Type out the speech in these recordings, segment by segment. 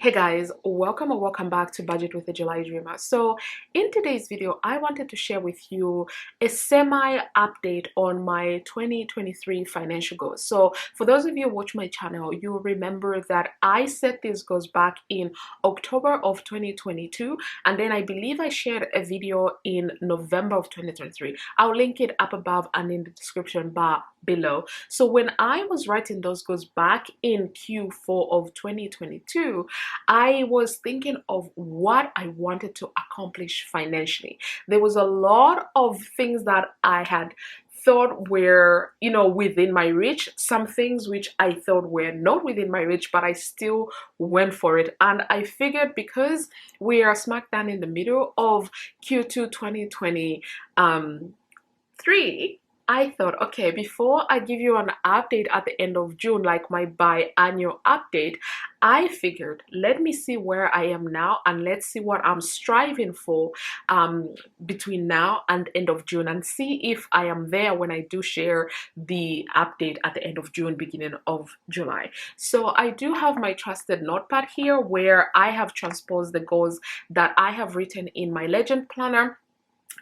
Hey guys, welcome or welcome back to Budget with the July Dreamer. So in today's video, I wanted to share with you a semi update on my 2023 financial goals. So for those of you who watch my channel, you'll remember that I set these goals back in October of 2022, and then I believe I shared a video in November of 2023. I'll link it up above and in the description bar below. So when I was writing those goals back in Q4 of 2022, I was thinking of what I wanted to accomplish financially. There was a lot of things that I had thought were, within my reach, some things which I thought were not within my reach, but I still went for it. And I figured because we are smack down in the middle of Q2 2023, I thought, okay, before I give you an update at the end of June, like my biannual update, I figured, let me see where I am now and let's see what I'm striving for between now and end of June, and see if I am there when I do share the update at the end of June, beginning of July. So I do have my trusted notepad here where I have transposed the goals that I have written in my legend planner.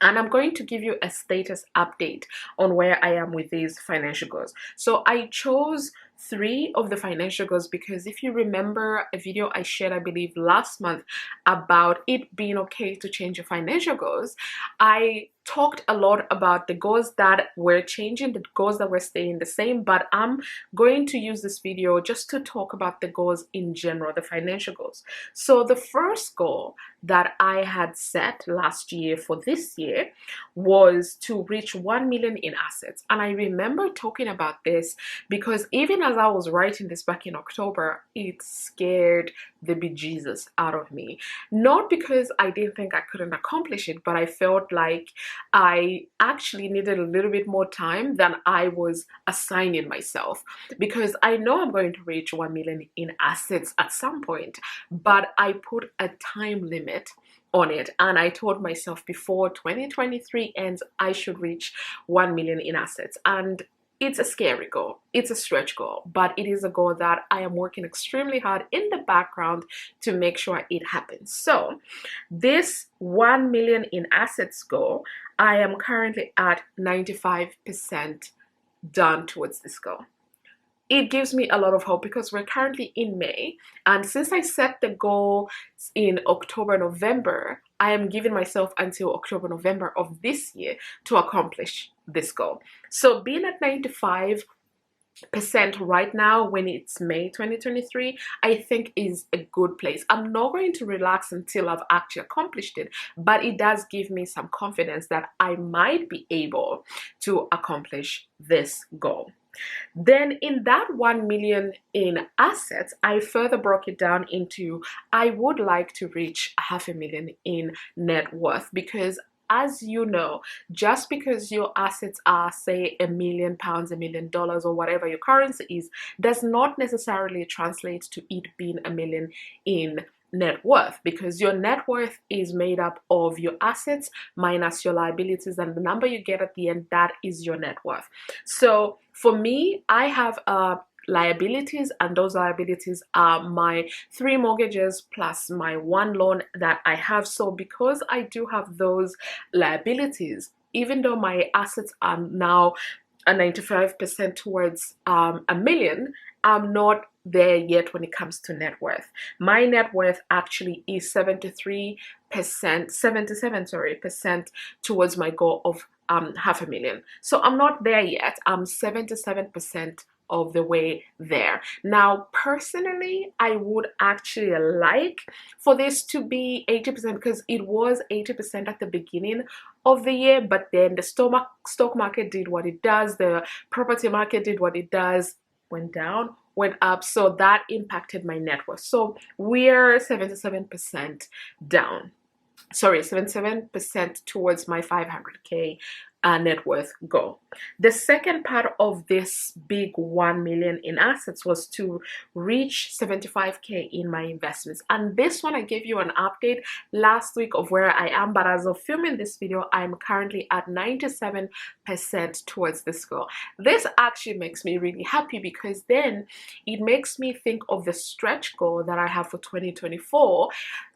And I'm going to give you a status update on where I am with these financial goals. So I chose 3 of the financial goals because if you remember a video I shared, I believe last month, about it being okay to change your financial goals, I talked a lot about the goals that were changing, the goals that were staying the same, but I'm going to use this video just to talk about the goals in general, the financial goals. So the first goal that I had set last year for this year was to reach 1 million in assets. And I remember talking about this because even as I was writing this back in October, it scared the bejesus out of me. Not because I didn't think I couldn't accomplish it, but I felt like I actually needed a little bit more time than I was assigning myself, because I know I'm going to reach 1 million in assets at some point, but I put a time limit on it, and I told myself before 2023 ends I should reach 1 million in assets. And it's a scary goal, it's a stretch goal, but it is a goal that I am working extremely hard in the background to make sure it happens. So this 1 million in assets goal, I am currently at 95% done towards this goal. It gives me a lot of hope because we're currently in May, and since I set the goal in October, November, I am giving myself until October, November of this year to accomplish this goal. So being at 95% right now when it's May 2023, I think is a good place. I'm not going to relax until I've actually accomplished it, but it does give me some confidence that I might be able to accomplish this goal. Then in that 1 million in assets, I further broke it down into I would like to reach 500,000 in net worth, because as you know, just because your assets are, say, £1 million, $1 million, or whatever your currency is, does not necessarily translate to it being 1 million in net worth, because your net worth is made up of your assets minus your liabilities, and the number you get at the end, that is your net worth. So for me, I have liabilities, and those liabilities are my 3 mortgages plus my 1 loan that I have. So because I do have those liabilities, even though my assets are now a 95% towards 1 million, I'm not there yet when it comes to net worth. My net worth actually is 77% towards my goal of 500,000. So I'm not there yet. I'm 77% of the way there. Now, personally, I would actually like for this to be 80%, because it was 80% at the beginning of the year, but then the stock market did what it does, the property market did what it does, went down, went up, so that impacted my net worth. So we're 77% down. Sorry, 77% towards my 500k net worth goal. The second part of this big 1 million in assets was to reach 75k in my investments, and this one I gave you an update last week of where I am, but as of filming this video I'm currently at 97% towards this goal. This actually makes me really happy because then it makes me think of the stretch goal that I have for 2024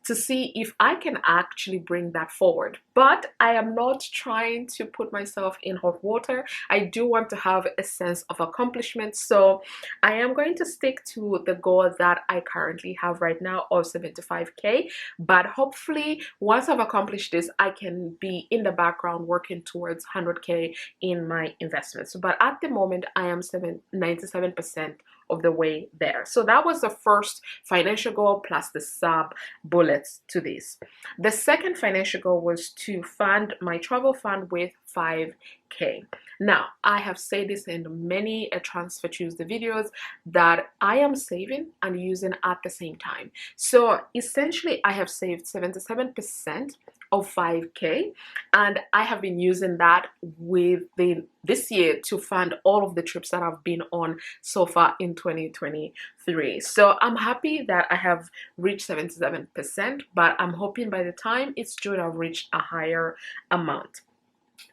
to see if I can actually bring that forward. But I am not trying to put myself in hot water. I do want to have a sense of accomplishment, so I am going to stick to the goal that I currently have right now of 75k, but hopefully once I've accomplished this I can be in the background working towards 100k in my investments. But at the moment I am 97% of the way there. So that was the first financial goal plus the sub bullets to this. The second financial goal was to fund my travel fund with 5k. Now I have said this in many Transfer Tuesday videos that I am saving and using at the same time. So essentially I have saved 77% of 5k, and I have been using that within this year to fund all of the trips that I've been on so far in 2023. So I'm happy that I have reached 77%, but I'm hoping by the time it's June I've reached a higher amount.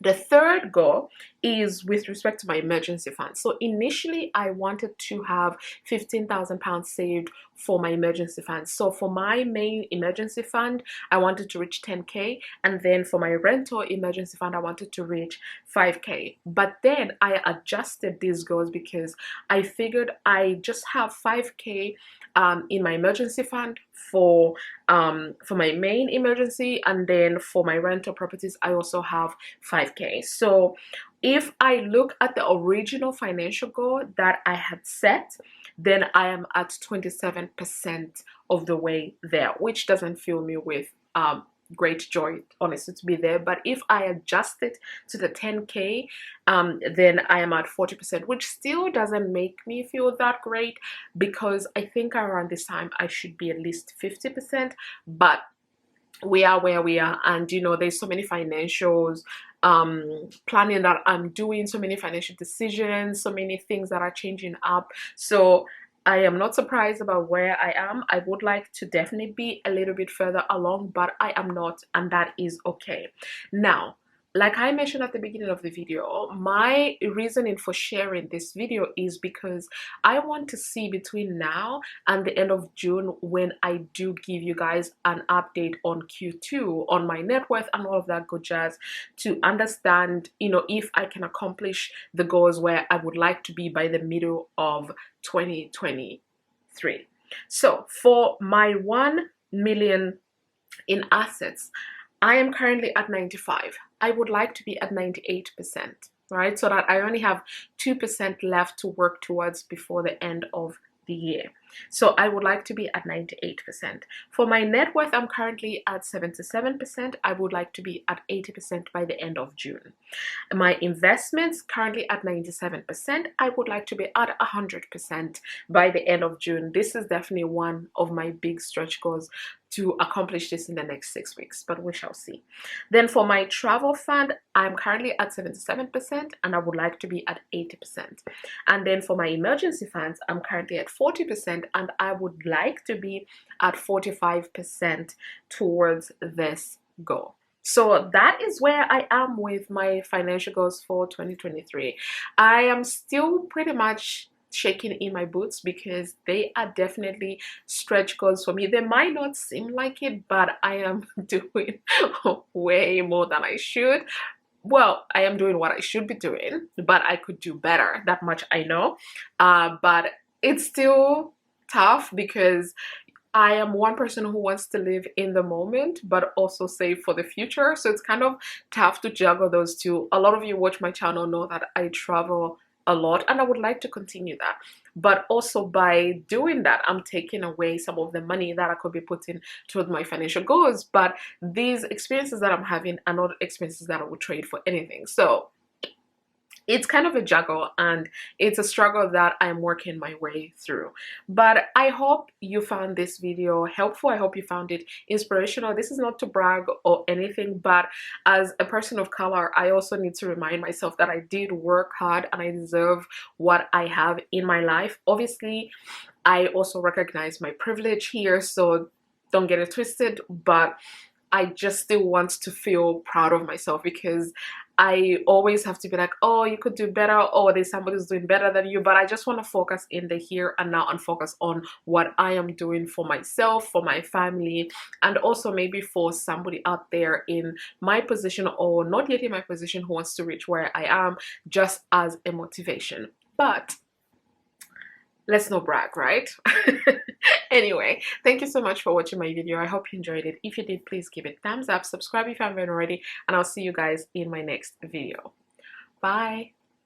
The third goal is with respect to my emergency fund. So initially I wanted to have £15,000 saved for my emergency fund. So for my main emergency fund I wanted to reach 10k, and then for my rental emergency fund I wanted to reach 5k. But then I adjusted these goals because I figured I just have 5k in my emergency fund for my main emergency, and then for my rental properties I also have 5k. So if I look at the original financial goal that I had set, then I am at 27% of the way there, which doesn't fill me with great joy, honestly, to be there. But if I adjust it to the 10k, then I am at 40%, which still doesn't make me feel that great, because I think around this time I should be at least 50%. But we are where we are, and you know, there's so many financials planning that I'm doing, so many financial decisions, so many things that are changing up. So I am not surprised about where I am. I would like to definitely be a little bit further along, but I am not, and that is okay. Now, like I mentioned at the beginning of the video, my reasoning for sharing this video is because I want to see between now and the end of June, when I do give you guys an update on Q2, on my net worth and all of that good jazz, to understand, you know, if I can accomplish the goals where I would like to be by the middle of 2023. So for my 1 million in assets, I am currently at 95. I would like to be at 98%, right? So that I only have 2% left to work towards before the end of the year. So I would like to be at 98%. For my net worth, I'm currently at 77%. I would like to be at 80% by the end of June. My investments currently at 97%. I would like to be at 100% by the end of June. This is definitely one of my big stretch goals, to accomplish this in the next 6 weeks, but we shall see. Then for my travel fund, I'm currently at 77% and I would like to be at 80%. And then for my emergency funds, I'm currently at 40% and I would like to be at 45% towards this goal. So that is where I am with my financial goals for 2023. I am still pretty much shaking in my boots because they are definitely stretch goals for me. They might not seem like it, but I am doing way more than I should. Well, I am doing what I should be doing, but I could do better. That much I know. But it's still tough because I am one person who wants to live in the moment, but also save for the future. So it's kind of tough to juggle those two. A lot of you watch my channel know that I travel a lot and I would like to continue that, but also by doing that I'm taking away some of the money that I could be putting towards my financial goals. But these experiences that I'm having are not experiences that I would trade for anything. So it's kind of a juggle, and it's a struggle that I'm working my way through. But I hope you found this video helpful. I hope you found it inspirational. This is not to brag or anything, but as a person of color, I also need to remind myself that I did work hard and I deserve what I have in my life. Obviously, I also recognize my privilege here, so don't get it twisted, but I just still want to feel proud of myself, because I always have to be like, oh, you could do better, oh, there's somebody who's doing better than you. But I just want to focus in the here and now and focus on what I am doing for myself, for my family, and also maybe for somebody out there in my position or not yet in my position who wants to reach where I am, just as a motivation. But let's not brag, right? Anyway, thank you so much for watching my video. I hope you enjoyed it. If you did, please give it thumbs up, subscribe if you haven't already, and I'll see you guys in my next video. Bye.